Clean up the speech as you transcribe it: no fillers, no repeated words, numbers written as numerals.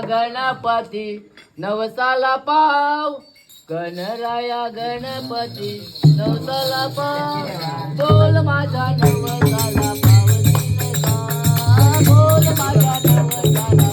गणपती नवसाला पाव, गणराया गणपती नवसाला पाव, बोल माझ्या नवसाला पावतीने का, बोल माझ्या नवसाला